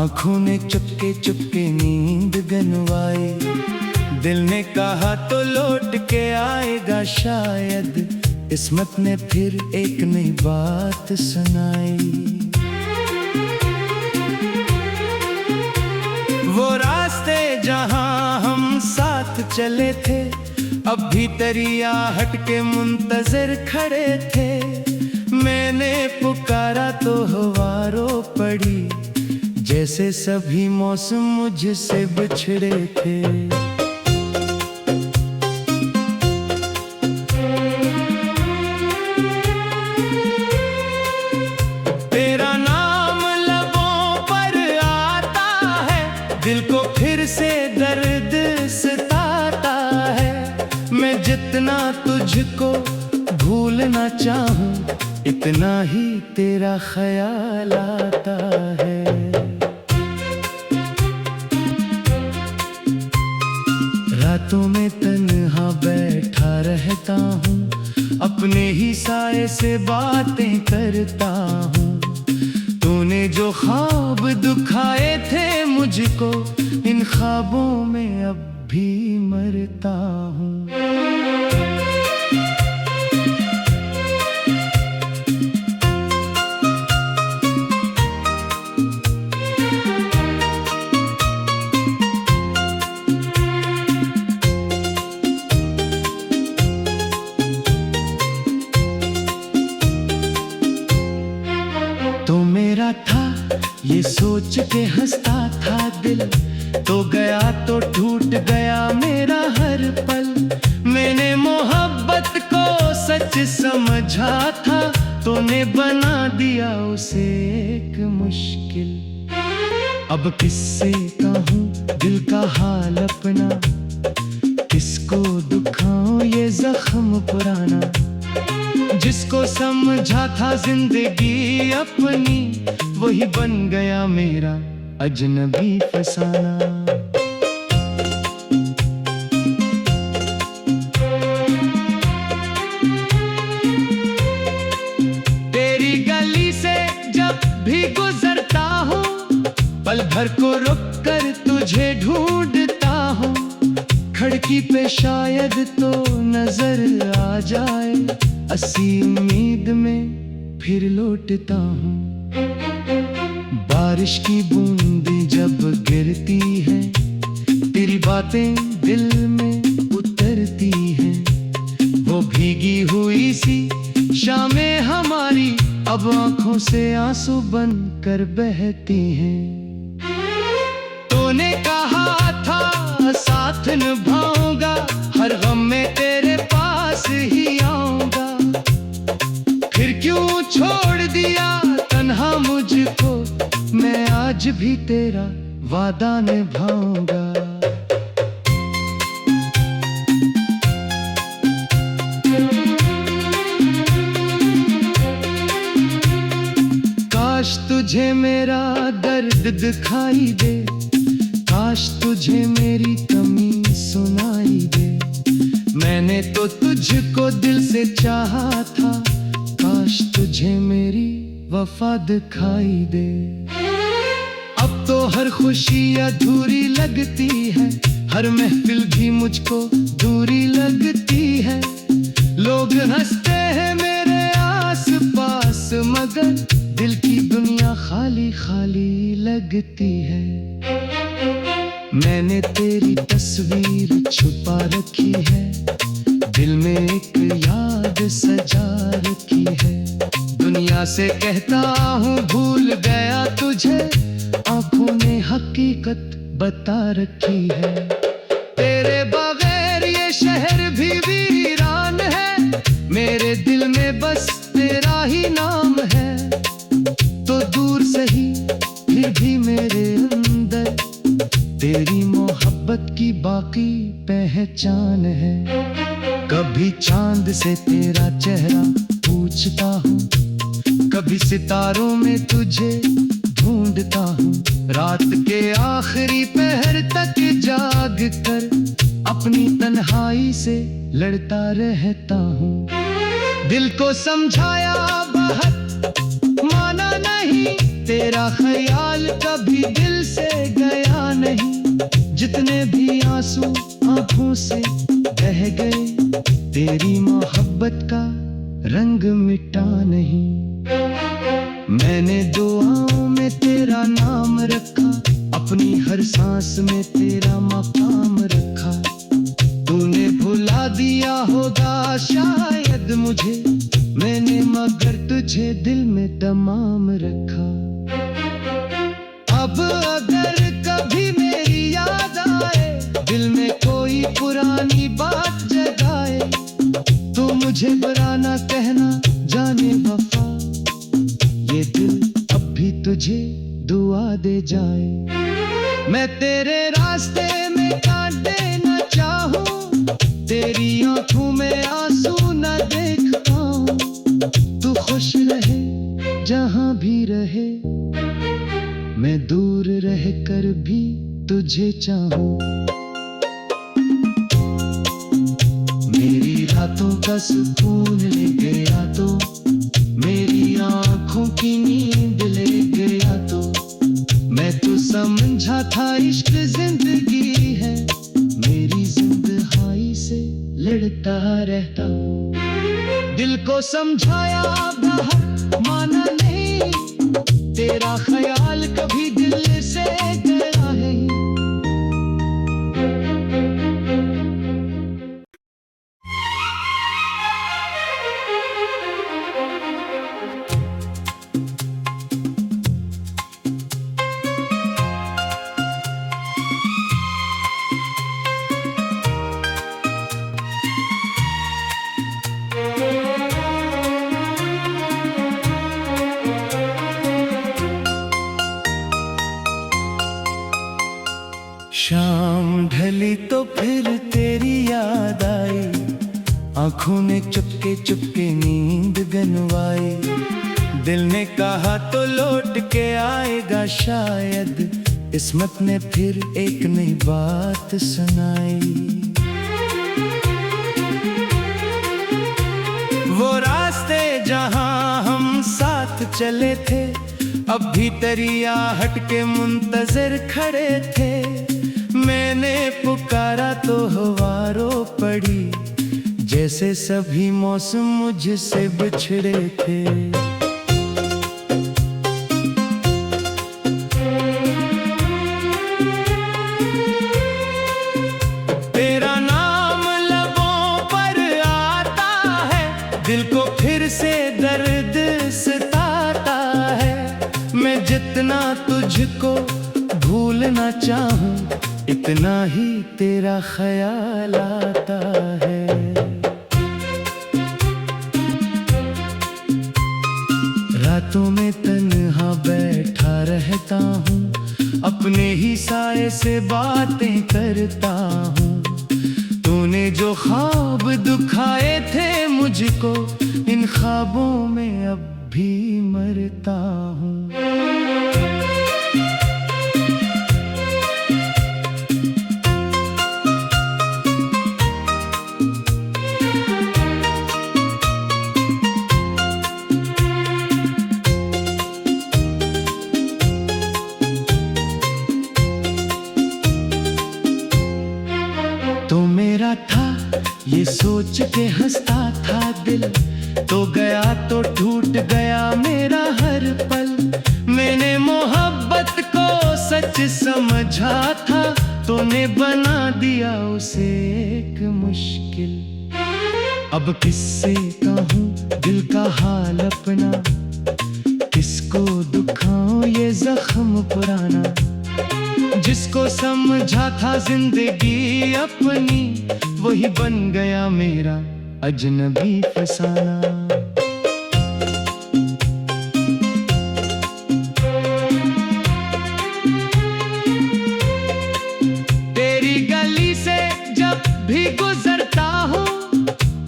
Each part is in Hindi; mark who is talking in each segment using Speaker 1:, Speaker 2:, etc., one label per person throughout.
Speaker 1: आँखों ने चुपके चुपके नींद गनवाई। दिल ने कहा तो लौट के आएगा शायद, किस्मत ने फिर एक नई बात सुनाई। वो रास्ते जहां हम साथ चले थे, अब भी तेरी आहट के मुंतजर खड़े थे। मैंने पुकारा तो हवा रो पड़ी, जैसे सभी मौसम मुझसे बिछड़े थे। तेरा नाम लबों पर आता है, दिल को फिर से दर्द सताता है। मैं जितना तुझको भूलना चाहूं, इतना ही तेरा ख्याल आता है। रातों में तन्हा बैठा रहता हूँ, अपने ही साए से बातें करता हूँ। तूने जो ख्वाब दुखाए थे मुझको, इन ख्वाबों में अब भी मरता हूँ। तो मेरा था ये सोच के हंसता था दिल, तो गया तो टूट गया मेरा हर पल। मैंने मोहब्बत को सच समझा था, तूने बना दिया उसे एक मुश्किल। अब किससे कहूँ दिल का हाल अपना, किसको दुखाऊं ये जख्म पुराना। जिसको समझा था जिंदगी अपनी, वही बन गया मेरा अजनबी फसाना। तेरी गली से जब भी गुजरता हूँ, पल भर को रुक कर तुझे ढूंढता हूँ। खिड़की पे शायद तो नजर आ जाए, असी उम्मीद में फिर लौटता हूँ। बारिश की बूंदें जब गिरती हैं, तेरी बातें दिल में उतरती हैं। वो भीगी हुई सी शामें हमारी, अब आंखों से आंसू बन कर बहती हैं। तूने कहा था साथ निभाऊंगा, हर गम में तेरे पास ही आऊंगा। फिर क्यों छोड़ दिया तन्हा मुझको, मैं आज भी तेरा वादा निभाऊंगा। काश तुझे मेरा दर्द दिखाई दे, काश तुझे मेरी कमी सुनाई दे। मैंने तो तुझको दिल से चाहा था, काश तुझे मेरी वफा दिखाई दे। अब तो हर खुशी अधूरी लगती है, हर महफिल भी मुझको दूरी लगती है। लोग हंसते हैं मेरे आस पास, मगर दिल की दुनिया खाली खाली लगती है। मैंने तेरी तस्वीर छुपा रखी है, दिल में एक याद सजा रखी है। दुनिया से कहता हूँ भूल गया तुझे, आंखों ने हकीकत बता रखी है। तेरे बगैर ये शहर भी वीरान है, मेरे दिल में बस तेरा ही नाम है। तो दूर सही फिर भी मेरे अंदर तेरी मोहब्बत की बाकी पहचान है। कभी चांद से तेरा चेहरा पूछता हूँ, कभी सितारों में तुझे ढूंढता हूँ। रात के आखिरी पहर तक जाग कर अपनी तन्हाई से लड़ता रहता हूँ। दिल को समझाया बहुत माना नहीं, तेरा ख्याल कभी दिल से गया नहीं, जितने भी आंसू आंखों से बह गए, तेरी मोहब्बत का रंग मिटा नहीं। मैंने दुआओं में तेरा नाम रखा, अपनी हर सांस में तेरा मकाम रखा। तूने भुला दिया होगा शायद मुझे, मैंने मगर तुझे दिल में तमाम रखा। अब अगर कभी मेरी याद आए, दिल में कोई पुरानी बात जगाए, तो मुझे बुरा ना कहना जाने वफा, ये दिल अब भी तुझे दुआ दे जाए। मैं तेरे रास्ते में कांटे न चाहूं, तेरी आंखों में आंसू न देख पाऊं। तू खुश रहे जहां भी रहे, मैं दूर रह कर भी तुझे चाहूं। मेरी रातों का सुकून ले गया तो, मेरी आंखों की नींद ले गया तो, मैं तो समझा था इश्क जिंदगी है, मेरी जिंदगी से लड़ता रहता हूँ। दिल को समझाया बाहर माना नहीं, तेरा ख्याल कभी दिल से गया है।
Speaker 2: शाम ढली तो फिर तेरी याद आई, आंखों ने चुपके चुपके नींद गनवाई। दिल ने कहा तो लौट के आएगा शायद, किस्मत ने फिर एक नई बात सुनाई। वो रास्ते जहां हम साथ चले थे, अब भी तेरी आहट के मुंतजर खड़े थे। मैंने पुकारा तो हवा रो पड़ी, जैसे सभी मौसम मुझसे बिछड़े थे। तेरा नाम लबों पर आता है, दिल को फिर से दर्द सताता है। मैं जितना तुझको भूलना चाहूं, इतना ही तेरा ख्याल आता है। रातों में तन्हा बैठा रहता हूँ, अपने ही साए से बातें करता हूँ। तूने जो ख्वाब दुखाए थे मुझको, इन ख्वाबों में अब भी मरता हूँ। तो मेरा था ये सोच के हंसता था दिल, तो गया तो टूट गया मेरा हर पल। मैंने मोहब्बत को सच समझा था, तूने बना दिया उसे एक मुश्किल। अब किससे कहूँ दिल का हाल अपना, किसको दुखाऊं ये जख्म पुराना। जिसको समझा था जिंदगी अपनी, वही बन गया मेरा अजनबी फसाना। तेरी गली से जब भी गुजरता हूँ,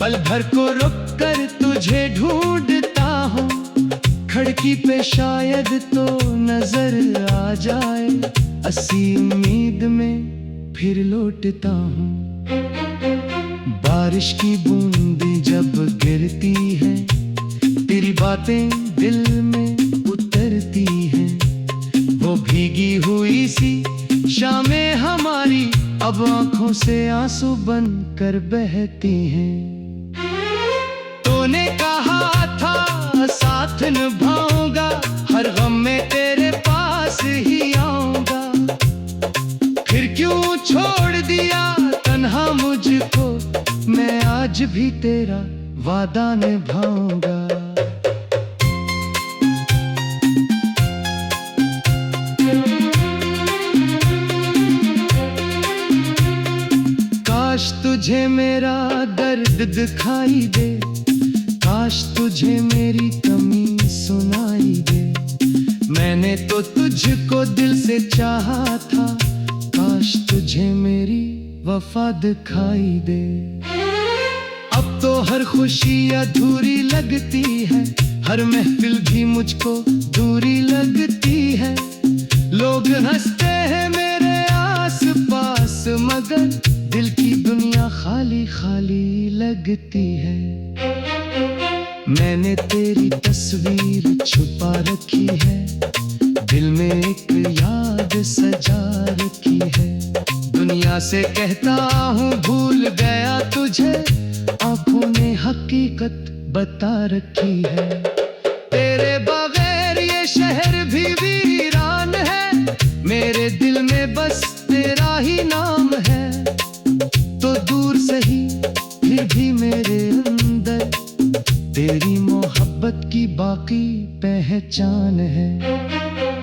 Speaker 2: पल भर को रुक कर तुझे ढूंढता हूँ। खिड़की पे शायद तो नजर आ जाए, असी उम्मीद में फिर लौटता हूँ। बारिश की बूंदें जब गिरती हैं, तेरी बातें दिल में उतरती हैं।
Speaker 1: अब आंखों से आंसू बन कर बहती हैं। तूने कहा था साथ निभाऊंगा, हर गम में तेरे पास ही आऊंगा, फिर क्यों छोड़ दिया तन्हा मुझको, मैं आज भी तेरा वादा निभाऊंगा। काश तुझे मेरा दर्द दिखाई दे, काश तुझे मेरी कमी सुनाई दे, मैंने तो तुझको दिल से चाहा था, काश तुझे मेरी वफा दिखाई दे। अब तो हर खुशी अधूरी लगती है, हर महफिल भी मुझको दूरी लगती है, लोग हंसते हैं मेरे आस पास, मगर दिल की दुनिया खाली खाली लगती है। मैंने तेरी तस्वीर छुपा रखी है, दिल में एक याद सजा रखी है, दुनिया से कहता हूँ भूल गया तुझे, आंखों ने हकीकत बता रखी है। तेरे बगैर ये शहर भी वीरान है, मेरे दिल में बस तेरा ही नाम है, तो दूर सही फिर भी मेरे अंदर तेरी मोहब्बत की बाकी पहचान है।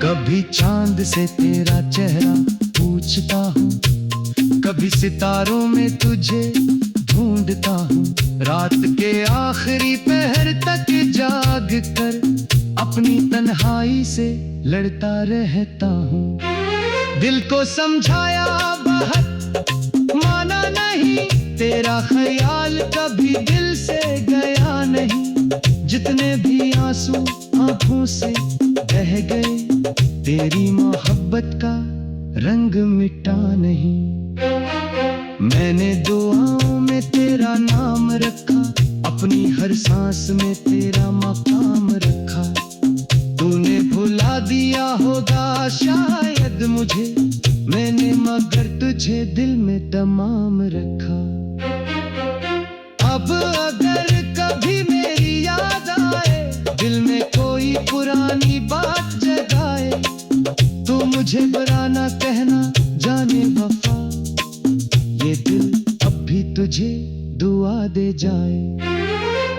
Speaker 1: कभी चांद से तेरा चेहरा पूछता हूँ, कभी सितारों में तुझे ढूंढता हूँ, रात के आखिरी पहर तक जाग कर अपनी तन्हाई से लड़ता रहता हूँ। दिल को समझाया बहुत माना नहीं, तेरा ख्याल कभी दिल से गया नहीं, जितने भी आंसू आंखों से बह गए, तेरी मोहब्बत का रंग मिटा नहीं। मैंने दुआओं में तेरा नाम रखा, अपनी हर सांस में तेरा मकाम रखा, तूने भुला दिया होगा शायद मुझे, मैंने मगर तुझे दिल में तमाम रखा। अब अगर कभी मेरी याद आए, दिल में कोई पुरानी बात जगाए, तो मुझे बुरा ना कहना जाने वफा, ये दिल अब भी तुझे दुआ दे जाए।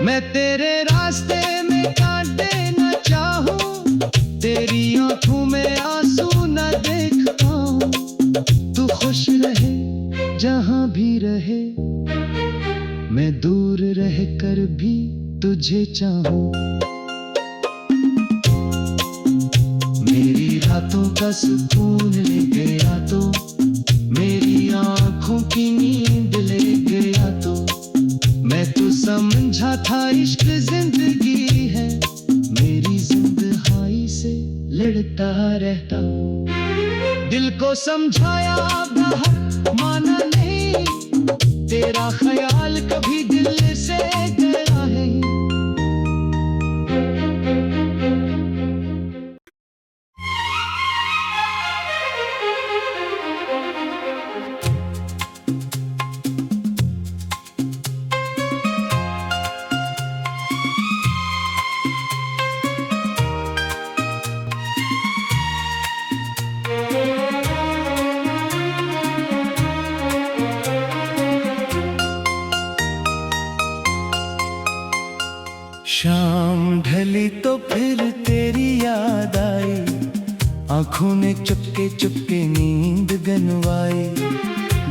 Speaker 1: मैं तेरे रास्ते में कांटे न चाहूं, तेरी आंखों में आंसू न देख पाऊं, तू खुश रहे जहां भी रहे, मैं दूर रह कर भी तुझे चाहूं। मेरी रातों का सुकून ले गया तो, मेरी आंखों की नींद ले गया तो, मैं तो समझा था इश्क जिंदगी है, मेरी जिंदगी से लड़ता रहता हूँ। दिल को समझाया बहुत माना नहीं, तेरा ख्याल कभी दिल से गया है।
Speaker 2: शाम ढली तो फिर तेरी याद आई, आंखों ने चुपके चुपके नींद गनवाई,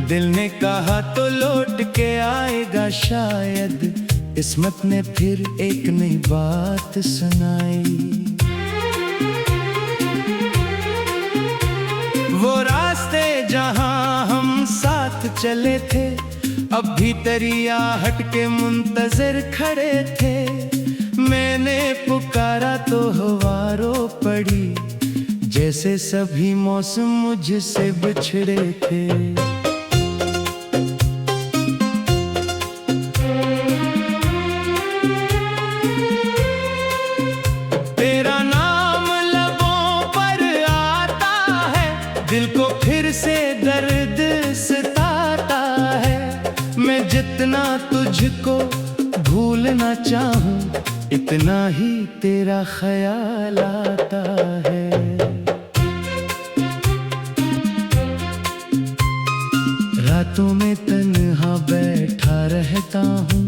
Speaker 2: दिल ने कहा तो लौट के आएगा शायद, किस्मत ने फिर एक नई बात सुनाई। वो रास्ते जहां हम साथ चले थे, अब भी तेरी आहट के मुंतजर खड़े थे, मैंने पुकारा तो हवा रो पड़ी, जैसे सभी मौसम मुझसे बिछड़े थे। तेरा नाम लबों पर आता है, दिल को फिर से दर्द सता तुझको भूलना चाहूं, इतना ही तेरा ख्याल आता है। रातों में तन्हा बैठा रहता हूँ,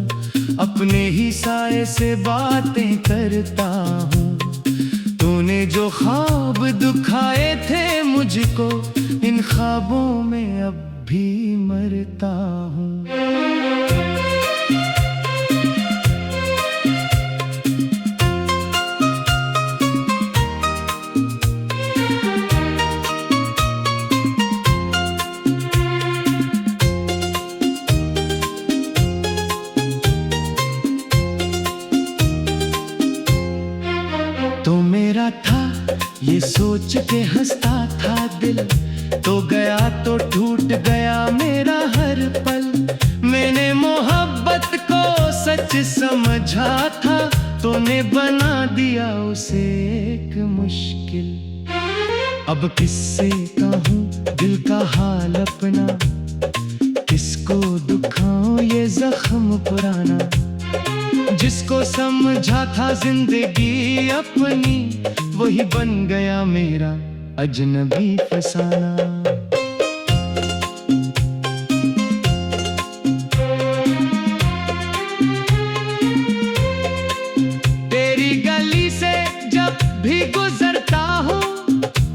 Speaker 2: अपने ही साए से बातें करता हूँ। तूने जो ख्वाब दुखाए थे मुझको, इन ख्वाबों में अब भी मरता हूँ। तो मेरा था ये सोच के हंसता था दिल, तो गया तो टूट गया मेरा हर पल। मैंने मोहब्बत को सच समझा था, तूने बना दिया उसे एक मुश्किल। अब किससे कहूँ दिल का हाल अपना, किसको दुखाऊं ये जख्म पुराना। जिसको समझा था जिंदगी अपनी, वही बन गया मेरा अजनबी फसाना। तेरी गली से जब भी गुजरता हूँ,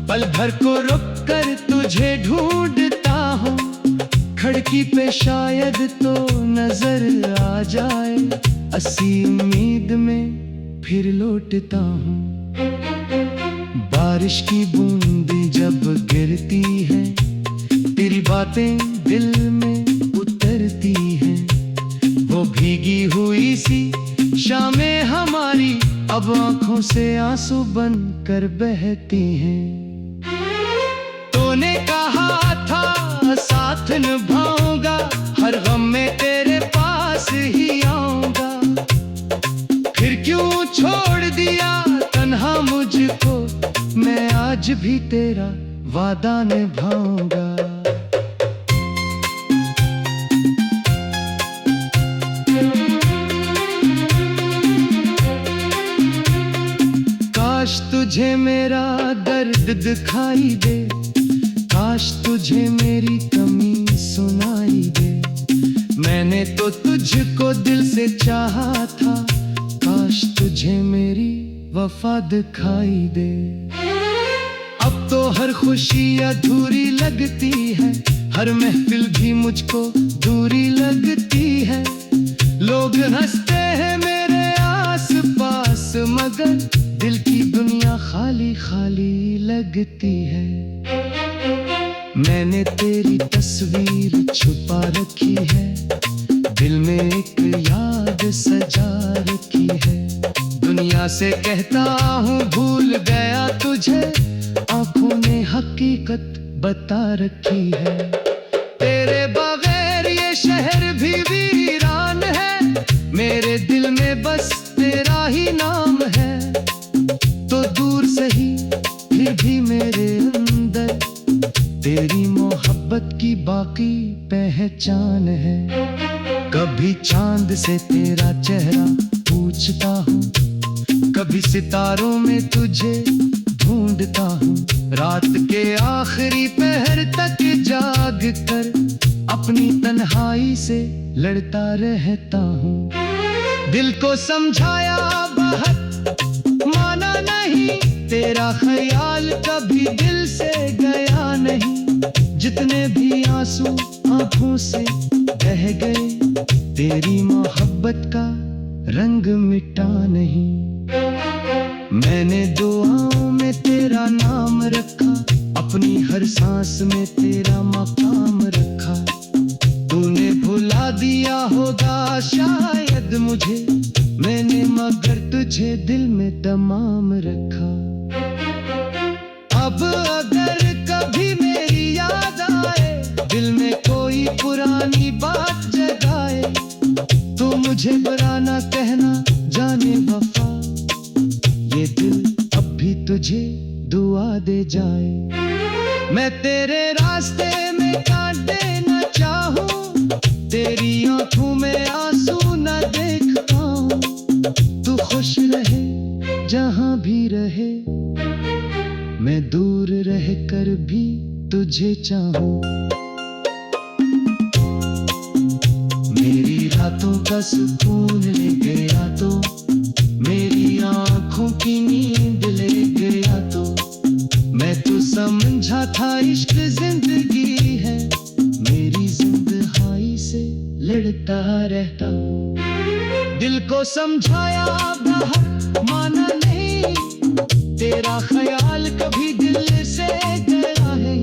Speaker 2: पल भर को रुक कर तुझे ढूंढता हूँ। खिड़की पे शायद तो नजर आ जाए, असी उम्मीद में फिर लौटता हूँ। बारिश की बूंदें जब गिरती है, तेरी बातें दिल में उतरती हैं। वो भीगी हुई सी शामें हमारी, अब आंखों से आंसू बन कर बहती हैं। तूने कहा था साथ निभाऊंगा, हर गम में तेरे पास ही आऊंगा। फिर क्यों छोड़ दिया तन्हा मुझको, मैं आज भी तेरा वादा निभाऊंगा। काश तुझे मेरा दर्द दिखाई दे, काश तुझे मेरी कमी सुनाई दे। मैंने तो तुझको दिल से चाहा था, काश तुझे मेरी वफा दिखाई दे। अब तो हर खुशी अधूरी लगती है, हर महफिल भी मुझको दूरी लगती है। लोग हंसते हैं मेरे आस पास, मगर दिल की दुनिया खाली खाली लगती है। मैंने तेरी तस्वीर छुपा रखी है, दिल में एक याद सजा रखी है। दुनिया से कहता हूँ भूल गया तुझे, आंखों ने हकीकत बता रखी है। तेरे बगैर ये शहर भी वीरान है, मेरे दिल में बस तेरा ही नाम है। तो दूर सही फिर भी मेरे अंदर तेरी मोहब्बत की बाकी पहचान है। कभी चांद से तेरा चेहरा पूछता हूँ, कभी सितारों में तुझे ढूंढता हूँ। रात के आखिरी पहर तक जाग कर अपनी तन्हाई से लड़ता रहता हूँ। दिल को समझाया बहुत माना नहीं, तेरा ख्याल कभी दिल से गया नहीं। जितने भी आंसू आंखों से बह गए, तेरी मोहब्बत का रंग मिटा नहीं। मैंने दुआओं में तेरा नाम रखा, अपनी हर सांस में तेरा मकाम रखा। तूने भुला दिया होगा शायद मुझे, मैंने मगर तुझे दिल में तमाम रखा। अब अगर कभी मेरी याद आए, दिल में कोई पुरानी बात जगाए, तो मुझे बुरा ना कहना जाने वफा। ये दिल अब भी तुझे दुआ दे जाए। मैं तेरे रास्ते में कांटे न चाहूं, तेरी आंखों में आंसू
Speaker 1: देखता हूँ। तू खुश रहे जहाँ भी रहे, मैं दूर रह कर भी तुझे चाहूँ। मेरी रातों का सुकून ले गया तो, मेरी आँखों की नींद ले गया तो, मैं तो समझा था इश्क जिंदगी है, मेरी जिंदगी से लड़ता रहता हूँ। दिल को समझाया बाहर माना नहीं, तेरा ख्याल कभी दिल से गया है।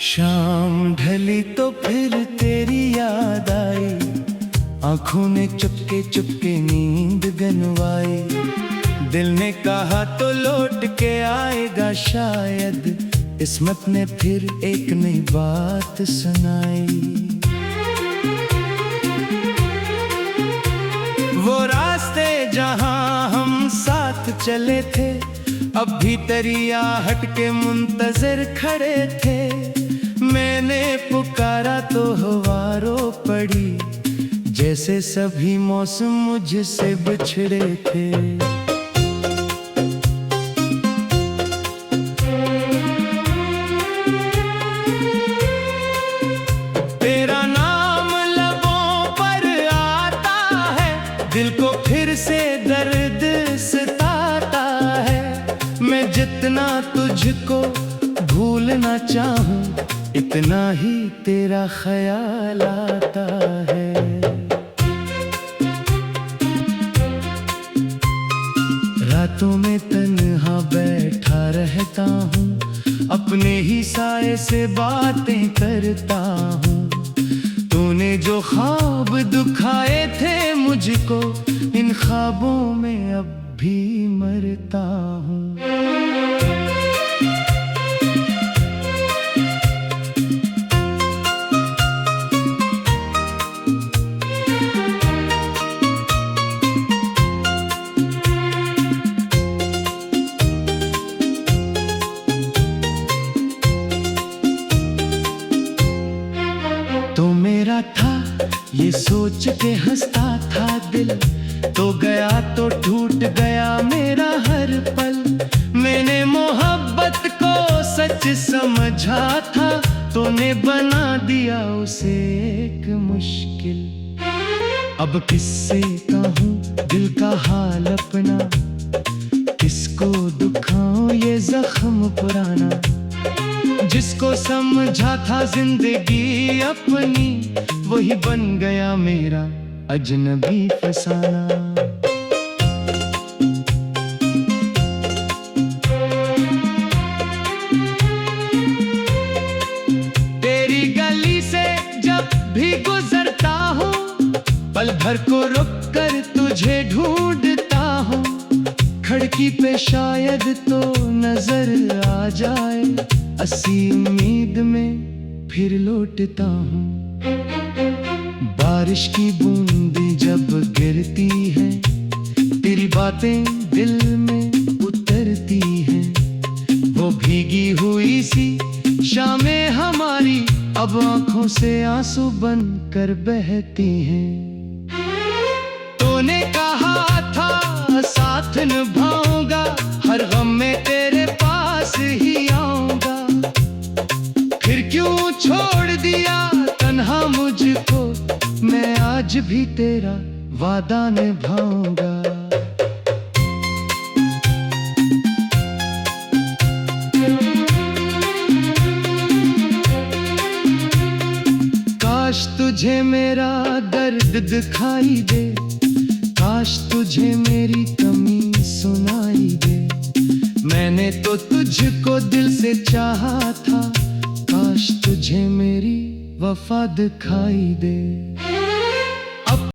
Speaker 2: शाम ढली तो फिर तेरी याद आई, आंखों ने चुपके चुपके नींद गनवाई। दिल ने कहा तो लौट के आएगा शायद, किस्मत ने फिर एक नई बात सुनाई। वो रास्ते जहां हम साथ चले थे, अब भी तेरी आहट के मुंतजर खड़े थे। मैंने पुकारा तो हवा रो पड़ी, जैसे सभी मौसम मुझसे बिछड़े थे। तेरा नाम लबों पर आता है, दिल को फिर से दर्द सताता है। मैं जितना तुझको भूलना चाहूं, इतना ही तेरा ख्याल आता है। रातों में तन्हा बैठा रहता हूँ, अपने ही साए से बातें करता हूँ। तूने जो ख्वाब दुखाए थे मुझको, इन ख्वाबों में अब भी मरता हूँ। तो मेरा था ये सोच के हंसता था दिल, तो गया तो टूट गया मेरा हर पल। मैंने मोहब्बत को सच समझा था, तूने बना दिया उसे एक मुश्किल। अब किससे कहूँ दिल का हाल अपना, किसको दुखाऊं ये जख्म पुराना। जिसको समझा था जिंदगी अपनी, वही बन गया मेरा अजनबी फसाना। तेरी गली से जब भी गुजरता हूँ, पल भर को रुक कर तुझे ढूंढता हूँ। खिड़की पे शायद तो नजर आ जाए, असी उम्मीद में फिर लौटता हूँ। बारिश की बूंदें जब गिरती हैं, तेरी बातें दिल में उतरती हैं। वो भीगी हुई सी शामें हमारी, अब आंखों से आंसू बन कर बहती हैं। तूने कहा था साथ निभाऊंगा, हर गम में तेरे पास ही आऊंगा। फिर क्यों छोड़ दिया तन्हा मुझको, मैं आज भी तेरा वादा निभाऊंगा। काश तुझे मेरा दर्द दिखाई दे, काश तुझे मेरी कमी सुनाई दे। मैंने तो तुझको दिल से चाहा था, काश तुझे मेरी वफा दिखाई दे।